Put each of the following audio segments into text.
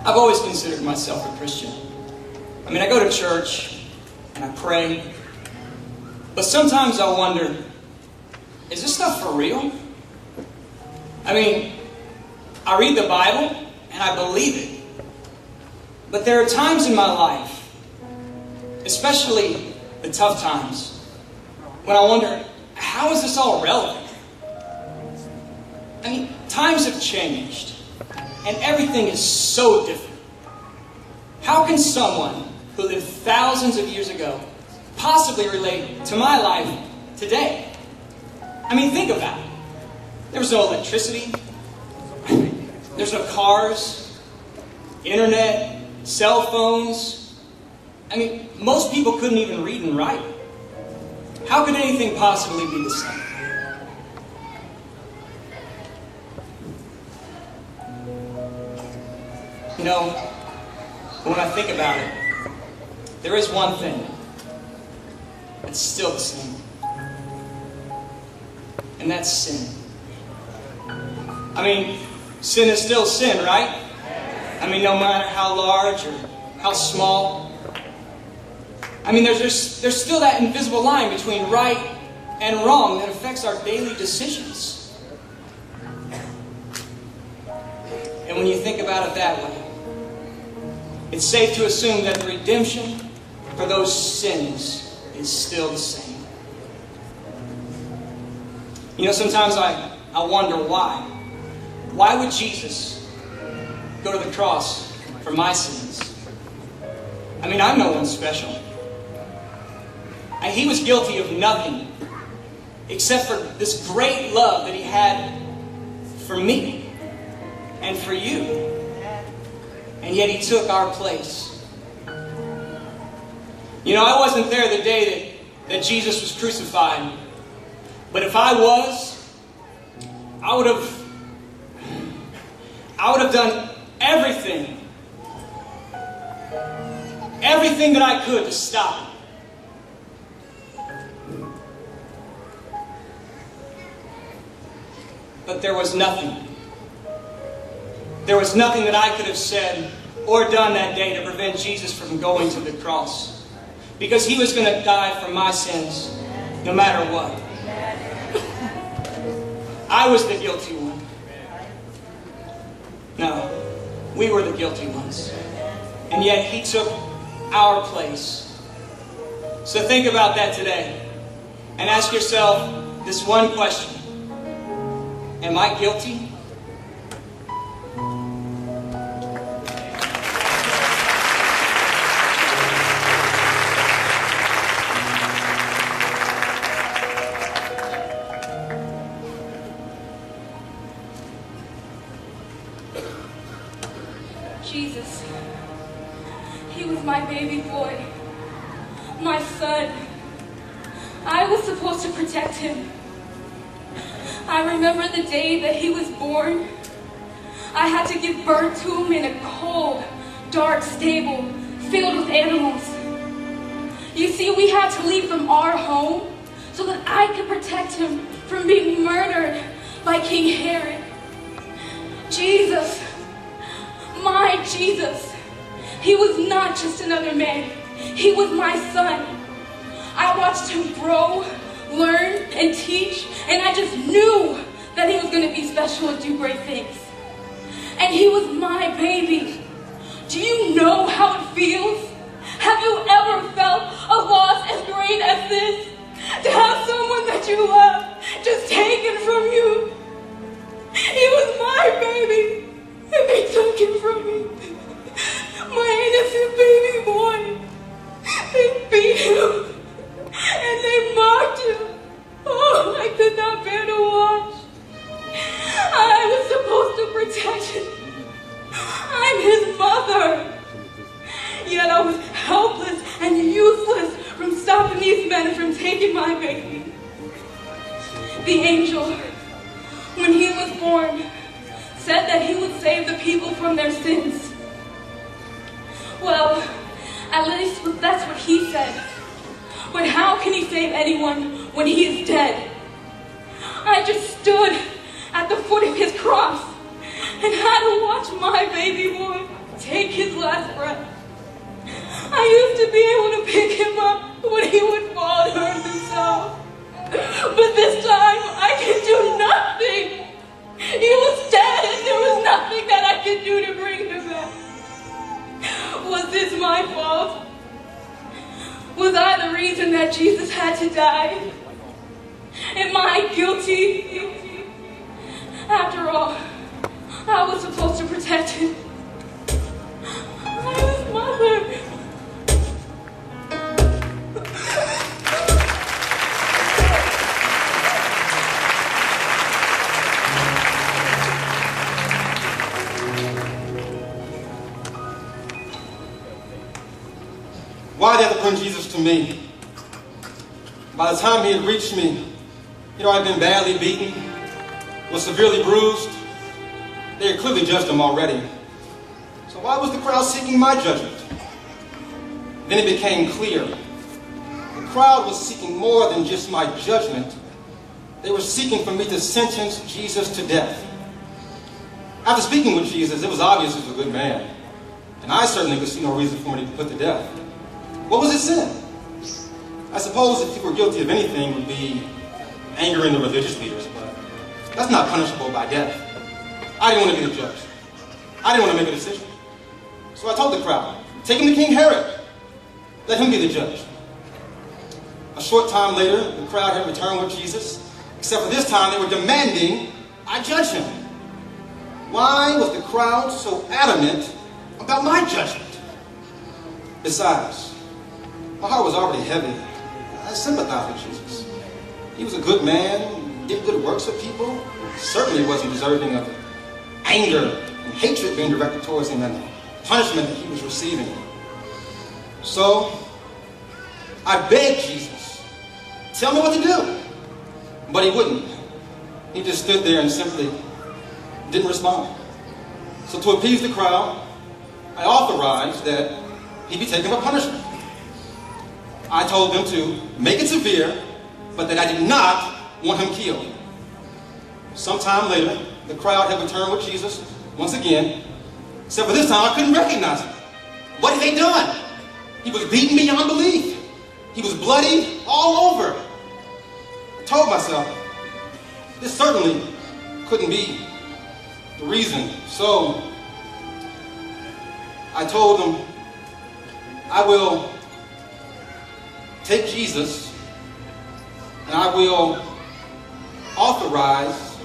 I've always considered myself a Christian. I mean, I go to church and I pray, but sometimes I wonder, is this stuff for real? I mean, I read the Bible and I believe it, but there are times in my life, especially the tough times, when I wonder, how is this all relevant? I mean, times have changed, and everything is so different. How can someone who lived thousands of years ago possibly relate to my life today? I mean, think about it. There was no electricity. There's no cars, internet, cell phones. I mean, most people couldn't even read and write. How could anything possibly be the same? You know, when I think about it, there is one thing that's still the same. And that's sin. I mean, sin is still sin, right? I mean, no matter how large or how small. I mean, there's still that invisible line between right and wrong that affects our daily decisions. And when you think about it that way, it's safe to assume that the redemption for those sins is still the same. You know, sometimes I wonder why. Why would Jesus go to the cross for my sins? I mean, I'm no one special. And he was guilty of nothing except for this great love that he had for me and for you. And yet he took our place. You know, I wasn't there the day that Jesus was crucified. But if I was, I would have done everything that I could to stop it. But there was nothing. There was nothing that I could have said or done that day to prevent Jesus from going to the cross. Because he was going to die for my sins no matter what. I was the guilty one. No, we were the guilty ones. And yet he took our place. So think about that today. And ask yourself this one question. Am I guilty? Jesus, he was my baby boy, my son. I was supposed to protect him. I remember the day that he was born. I had to give birth to him in a cold, dark stable filled with animals. You see, we had to leave from our home so that I could protect him from being murdered by King Herod. Jesus, my Jesus, he was not just another man. He was my son. I watched him grow, learn, and teach, and I just knew that he was going to be special and do great things. And he was my baby. Do you know how it feels? Have you ever felt a loss as great as this? To have someone that you love just taken from you? He was my baby, and they took him from me. My innocent baby boy. They beat him, and they mocked him. Oh, I could not bear to watch. I was supposed to protect him. I'm his mother. Yet I was helpless and useless from stopping these men from taking my baby. The angel, when he was born, said that he would save the people from their sins. Well, at least that's what he said. But how can he save anyone when he is dead? I just stood at the foot of his cross and had to watch my baby boy take his last breath. I used to be able to pick him up when he would fall and hurt himself. But this time, I could do nothing. He was dead, and there was nothing that I could do to bring him back. Was this my fault? Was I the reason that Jesus had to die? Am I guilty? After all, I was supposed to protect him. I'm his mother. Why did they bring Jesus to me? By the time he had reached me, he'd already been badly beaten, was severely bruised. They had clearly judged him already. So why was the crowd seeking my judgment? Then it became clear. The crowd was seeking more than just my judgment. They were seeking for me to sentence Jesus to death. After speaking with Jesus, it was obvious he was a good man. And I certainly could see no reason for me to be put to death. What was his sin? I suppose if he were guilty of anything, it would be angering the religious leaders, but that's not punishable by death. I didn't want to be the judge. I didn't want to make a decision. So I told the crowd, take him to King Herod. Let him be the judge. A short time later, the crowd had returned with Jesus, except for this time they were demanding I judge him. Why was the crowd so adamant about my judgment? Besides, my heart was already heavy. I sympathized with Jesus. He was a good man, did good works for people. Certainly wasn't deserving of the anger and hatred being directed towards him and the punishment that he was receiving. So, I begged Jesus, tell me what to do. But he wouldn't. He just stood there and simply didn't respond. So to appease the crowd, I authorized that he be taken for punishment. I told them to make it severe, but that I did not want him killed. Sometime later, the crowd had returned with Jesus once again, except for this time I couldn't recognize him. What had they done? He was beaten beyond belief. He was bloody all over. I told myself, this certainly couldn't be the reason. So I told them, I will take Jesus and I will authorize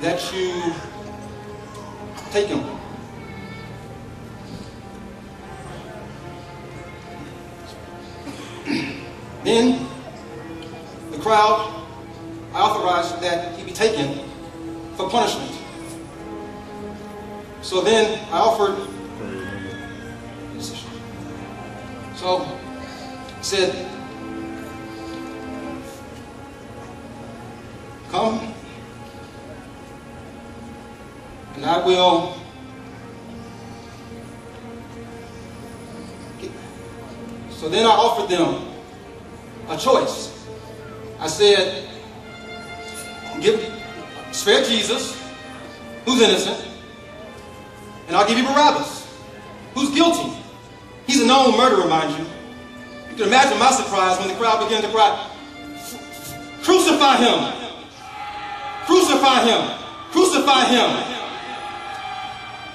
that you take him. Then the crowd, I authorized that he be taken for punishment. So then I offered, so he said, come and I will so then I offered them a choice. I said, spare Jesus, who's innocent, and I'll give you Barabbas, who's guilty. He's a known murderer, mind you. You can imagine my surprise when the crowd began to cry, crucify him! Crucify him! Crucify him!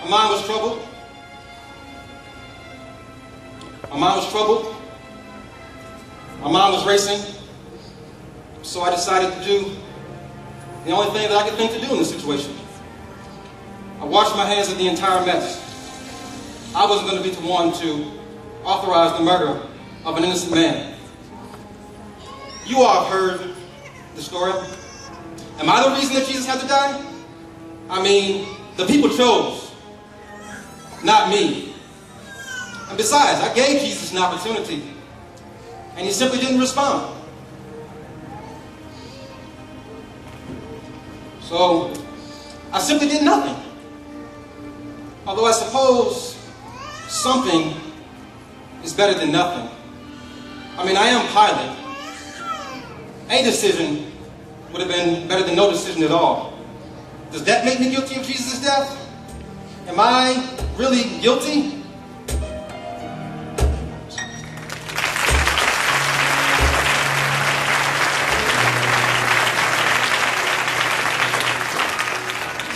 My mind was troubled. My mind was troubled. My mind was racing. So I decided to do the only thing that I could think to do in this situation. I washed my hands of the entire mess. I wasn't going to be the one to authorize the murder of an innocent man. You all have heard the story. Am I the reason that Jesus had to die? I mean, the people chose, not me. And besides, I gave Jesus an opportunity, and he simply didn't respond. So, I simply did nothing. Although I suppose something is better than nothing. I mean, I am Pilate. A decision would have been better than no decision at all. Does that make me guilty of Jesus' death? Am I really guilty?